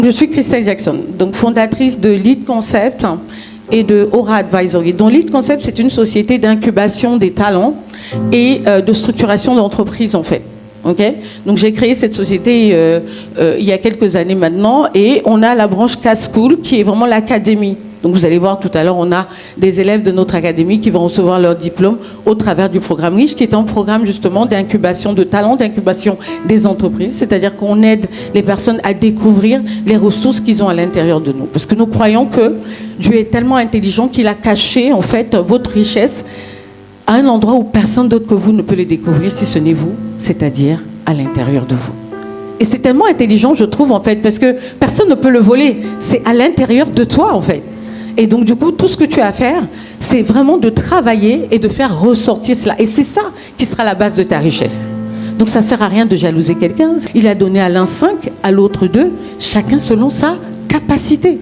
Je suis Christelle Jackson, donc fondatrice de Lead Concept et de Aura Advisory. Donc Lead Concept, c'est une société d'incubation des talents et de structuration d'entreprises en fait. Okay, donc j'ai créé cette société il y a quelques années maintenant et on a la branche K-School qui est vraiment l'académie. Donc vous allez voir tout à l'heure, on a des élèves de notre académie qui vont recevoir leur diplôme au travers du programme Riche, qui est un programme justement d'incubation de talents, d'incubation des entreprises, c'est-à-dire qu'on aide les personnes à découvrir les ressources qu'ils ont à l'intérieur de nous. Parce que nous croyons que Dieu est tellement intelligent qu'il a caché en fait votre richesse à un endroit où personne d'autre que vous ne peut les découvrir si ce n'est vous, c'est-à-dire à l'intérieur de vous. Et c'est tellement intelligent, je trouve, en fait, parce que personne ne peut le voler. C'est à l'intérieur de toi, en fait. Et donc, du coup, tout ce que tu as à faire, c'est vraiment de travailler et de faire ressortir cela. Et c'est ça qui sera la base de ta richesse. Donc, ça ne sert à rien de jalouser quelqu'un. Il a donné à l'un 5, à l'autre 2, chacun selon sa capacité.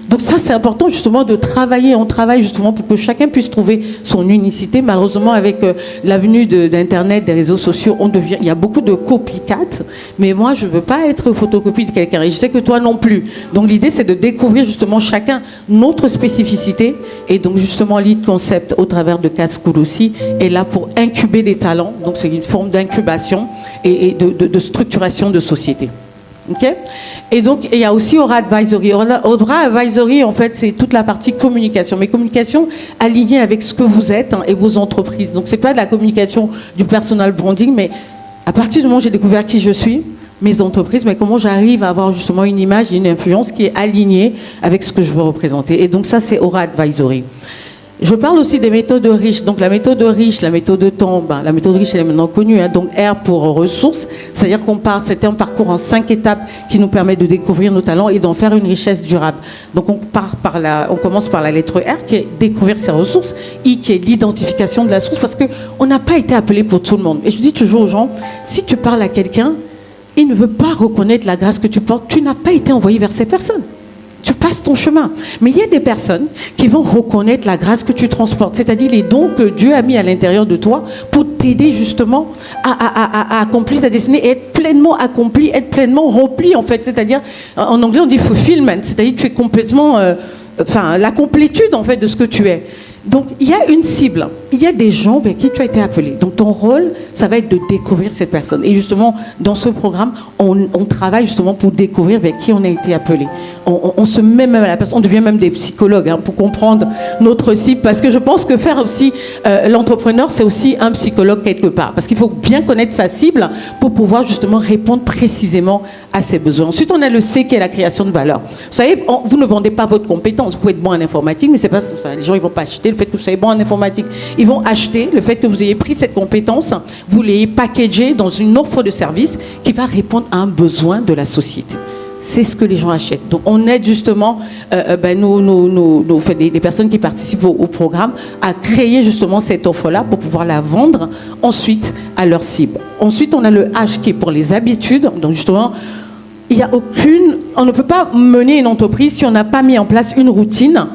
Donc ça, c'est important justement de travailler. On travaille justement pour que chacun puisse trouver son unicité. Malheureusement, avec l'avenue d'Internet, des réseaux sociaux, il y a beaucoup de copycat. Mais moi, je ne veux pas être photocopie de quelqu'un. Et je sais que toi non plus. Donc l'idée, c'est de découvrir justement chacun notre spécificité. Et donc justement, Lead Concept, au travers de K-School aussi, est là pour incuber des talents. Donc c'est une forme d'incubation et de structuration de société. Okay. Et donc, il y a aussi Aura Advisory. Aura Advisory, en fait, c'est toute la partie communication. Mais communication alignée avec ce que vous êtes et vos entreprises. Donc, ce n'est pas de la communication du personal branding, mais à partir du moment où j'ai découvert qui je suis, mes entreprises, mais comment j'arrive à avoir justement une image et une influence qui est alignée avec ce que je veux représenter. Et donc, ça, c'est Aura Advisory. Je parle aussi des méthodes riches. Donc la méthode riche, la méthode temps, la méthode riche elle est maintenant connue. Donc R pour ressources, c'est-à-dire qu'on part, c'était un parcours en 5 étapes qui nous permet de découvrir nos talents et d'en faire une richesse durable. Donc on commence par la lettre R qui est découvrir ses ressources, I qui est l'identification de la source parce qu'on n'a pas été appelé pour tout le monde. Et je dis toujours aux gens, si tu parles à quelqu'un, il ne veut pas reconnaître la grâce que tu portes, tu n'as pas été envoyé vers ces personnes. Tu passes ton chemin. Mais il y a des personnes qui vont reconnaître la grâce que tu transportes, c'est-à-dire les dons que Dieu a mis à l'intérieur de toi pour t'aider justement à accomplir ta destinée et être pleinement accompli, être pleinement rempli en fait. C'est-à-dire, en anglais on dit fulfillment, c'est-à-dire tu es complètement, la complétude en fait de ce que tu es. Donc, il y a une cible. Il y a des gens vers qui tu as été appelé. Donc, ton rôle, ça va être de découvrir cette personne. Et justement, dans ce programme, on travaille justement pour découvrir vers qui on a été appelé. On se met même à la personne, on devient même des psychologues pour comprendre notre cible. Parce que je pense que faire aussi l'entrepreneur, c'est aussi un psychologue quelque part. Parce qu'il faut bien connaître sa cible pour pouvoir justement répondre précisément à ses besoins. Ensuite, on a le C qui est la création de valeur. Vous savez, vous ne vendez pas votre compétence. Vous pouvez être bon en informatique, mais c'est pas, les gens ne vont pas acheter le fait que vous soyez bon en informatique. Ils vont acheter le fait que vous ayez pris cette compétence, vous l'ayez packagée dans une offre de service qui va répondre à un besoin de la société. C'est ce que les gens achètent. Donc, on aide justement les personnes qui participent au programme à créer justement cette offre-là pour pouvoir la vendre ensuite à leur cible. Ensuite, on a le H qui est pour les habitudes. Donc, justement, on ne peut pas mener une entreprise si on n'a pas mis en place une routine,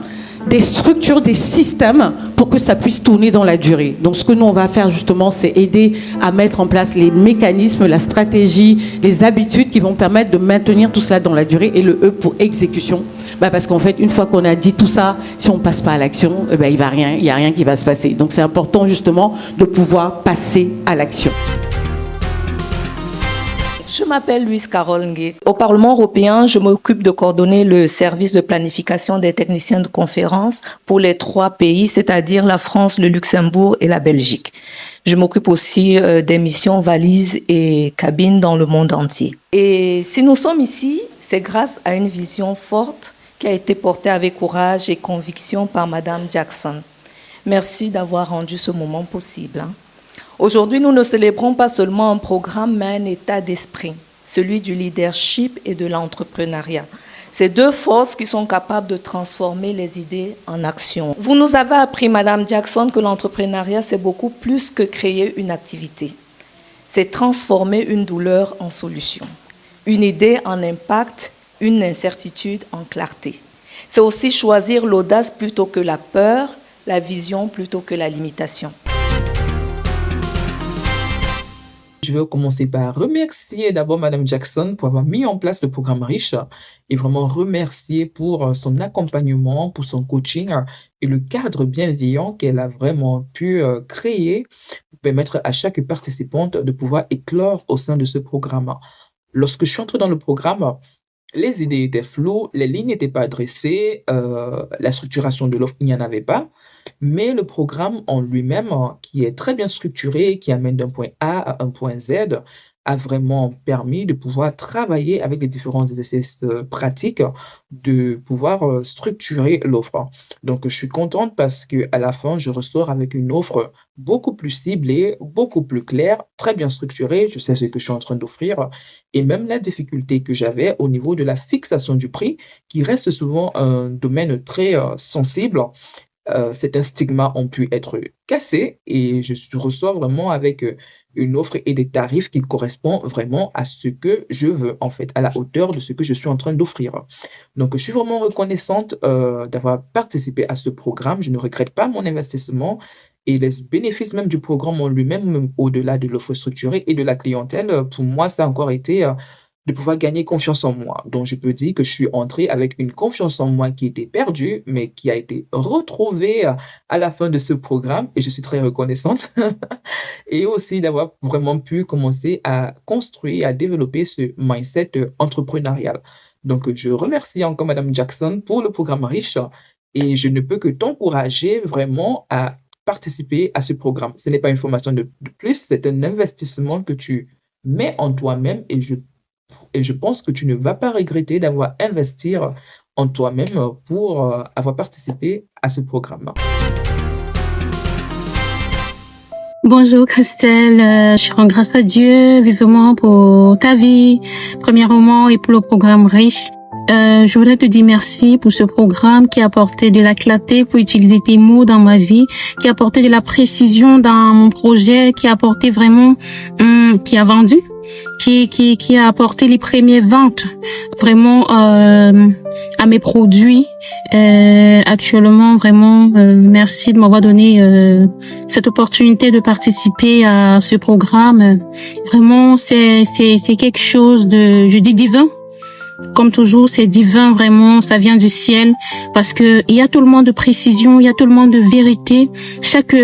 des structures, des systèmes pour que ça puisse tourner dans la durée. Donc ce que nous on va faire justement, c'est aider à mettre en place les mécanismes, la stratégie, les habitudes qui vont permettre de maintenir tout cela dans la durée. Et le E pour exécution, parce qu'en fait une fois qu'on a dit tout ça, si on ne passe pas à l'action, il n'y a rien qui va se passer. Donc c'est important justement de pouvoir passer à l'action. Je m'appelle Louise Carole Ngué. Au Parlement européen, je m'occupe de coordonner le service de planification des techniciens de conférence pour les 3 pays, c'est-à-dire la France, le Luxembourg et la Belgique. Je m'occupe aussi des missions valises et cabines dans le monde entier. Et si nous sommes ici, c'est grâce à une vision forte qui a été portée avec courage et conviction par Madame Jackson. Merci d'avoir rendu ce moment possible. Aujourd'hui, nous ne célébrons pas seulement un programme, mais un état d'esprit, celui du leadership et de l'entrepreneuriat. Ces 2 forces qui sont capables de transformer les idées en action. Vous nous avez appris, Madame Jackson, que l'entrepreneuriat, c'est beaucoup plus que créer une activité. C'est transformer une douleur en solution, une idée en impact, une incertitude en clarté. C'est aussi choisir l'audace plutôt que la peur, la vision plutôt que la limitation. Je vais commencer par remercier d'abord Madame Jackson pour avoir mis en place le programme Riche et vraiment remercier pour son accompagnement, pour son coaching et le cadre bienveillant qu'elle a vraiment pu créer pour permettre à chaque participante de pouvoir éclore au sein de ce programme. Lorsque je suis entré dans le programme, les idées étaient floues, les lignes n'étaient pas dressées, la structuration de l'offre, il n'y en avait pas. Mais le programme en lui-même, qui est très bien structuré, qui amène d'un point A à un point Z, a vraiment permis de pouvoir travailler avec les différents exercices pratiques, de pouvoir structurer l'offre. Donc, je suis contente parce que à la fin, je ressors avec une offre beaucoup plus ciblée, beaucoup plus claire, très bien structurée. Je sais ce que je suis en train d'offrir et même la difficulté que j'avais au niveau de la fixation du prix, qui reste souvent un domaine très sensible. Certains stigmas ont pu être cassés et je ressors vraiment avec une offre et des tarifs qui correspondent vraiment à ce que je veux, en fait, à la hauteur de ce que je suis en train d'offrir. Donc, je suis vraiment reconnaissante d'avoir participé à ce programme. Je ne regrette pas mon investissement et les bénéfices même du programme en lui-même, même au-delà de l'offre structurée et de la clientèle, pour moi, ça a encore été de pouvoir gagner confiance en moi. Donc, je peux dire que je suis entrée avec une confiance en moi qui était perdue, mais qui a été retrouvée à la fin de ce programme et je suis très reconnaissante. Et aussi d'avoir vraiment pu commencer à construire, à développer ce mindset entrepreneurial. Donc, je remercie encore Madame Jackson pour le programme Riche et je ne peux que t'encourager vraiment à participer à ce programme. Ce n'est pas une formation de plus, c'est un investissement que tu mets en toi-même et je pense que tu ne vas pas regretter d'avoir investi en toi-même pour avoir participé à ce programme. Bonjour Christelle, je rends grâce à Dieu vivement pour ta vie, premièrement, et pour le programme Riche. Je voudrais te dire merci pour ce programme qui a apporté de la clarté, pour utiliser tes mots dans ma vie, qui a apporté de la précision dans mon projet, qui a apporté vraiment, qui a vendu, qui a apporté les premières ventes vraiment à mes produits. Actuellement, vraiment, merci de m'avoir donné cette opportunité de participer à ce programme. Vraiment, c'est quelque chose de, je dis divin. Comme toujours, c'est divin, vraiment, ça vient du ciel, parce que il y a tellement de précision, il y a tellement de vérité. Chaque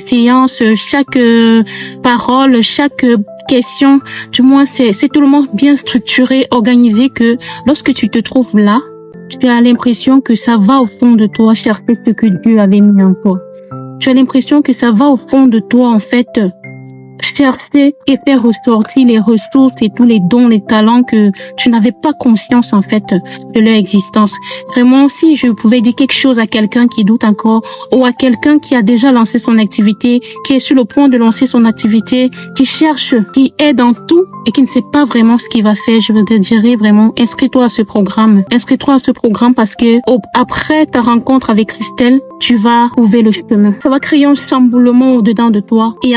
séance, chaque parole, chaque question, du moins, c'est tellement bien structuré, organisé que lorsque tu te trouves là, tu as l'impression que ça va au fond de toi, chercher ce que Dieu avait mis en toi. Tu as l'impression que ça va au fond de toi, en fait, chercher et faire ressortir les ressources et tous les dons, les talents que tu n'avais pas conscience en fait de leur existence. Vraiment, si je pouvais dire quelque chose à quelqu'un qui doute encore ou à quelqu'un qui a déjà lancé son activité, qui est sur le point de lancer son activité, qui cherche, qui est dans tout et qui ne sait pas vraiment ce qu'il va faire, je te dirais vraiment, inscris-toi à ce programme. Inscris-toi à ce programme parce que après ta rencontre avec Christelle, tu vas trouver le chemin. Ça va créer un chamboulement au-dedans de toi et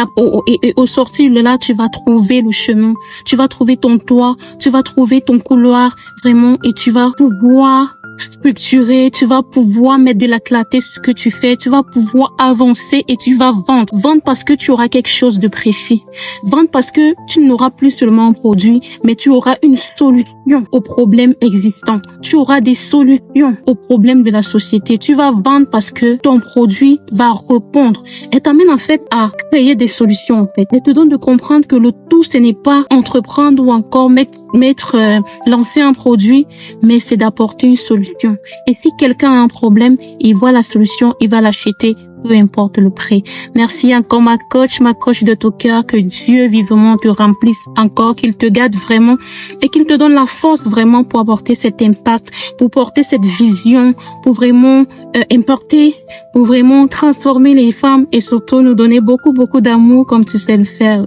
au sortir de là, tu vas trouver le chemin. Tu vas trouver ton toit, tu vas trouver ton couloir vraiment et tu vas pouvoir structurer, tu vas pouvoir mettre de la clarté sur ce que tu fais, tu vas pouvoir avancer et tu vas vendre. Vendre parce que tu auras quelque chose de précis. Vendre parce que tu n'auras plus seulement un produit, mais tu auras une solution aux problèmes existants. Tu auras des solutions aux problèmes de la société. Tu vas vendre parce que ton produit va répondre. Elle t'amène en fait à créer des solutions en fait. Elle te donne de comprendre que le tout, ce n'est pas entreprendre ou encore lancer un produit, mais c'est d'apporter une solution. Et si quelqu'un a un problème, il voit la solution, il va l'acheter, peu importe le prix. Merci encore ma coach de tout cœur, que Dieu vivement te remplisse encore, qu'il te garde vraiment et qu'il te donne la force vraiment pour apporter cet impact, pour porter cette vision, pour vraiment importer, pour vraiment transformer les femmes et surtout nous donner beaucoup d'amour comme tu sais le faire.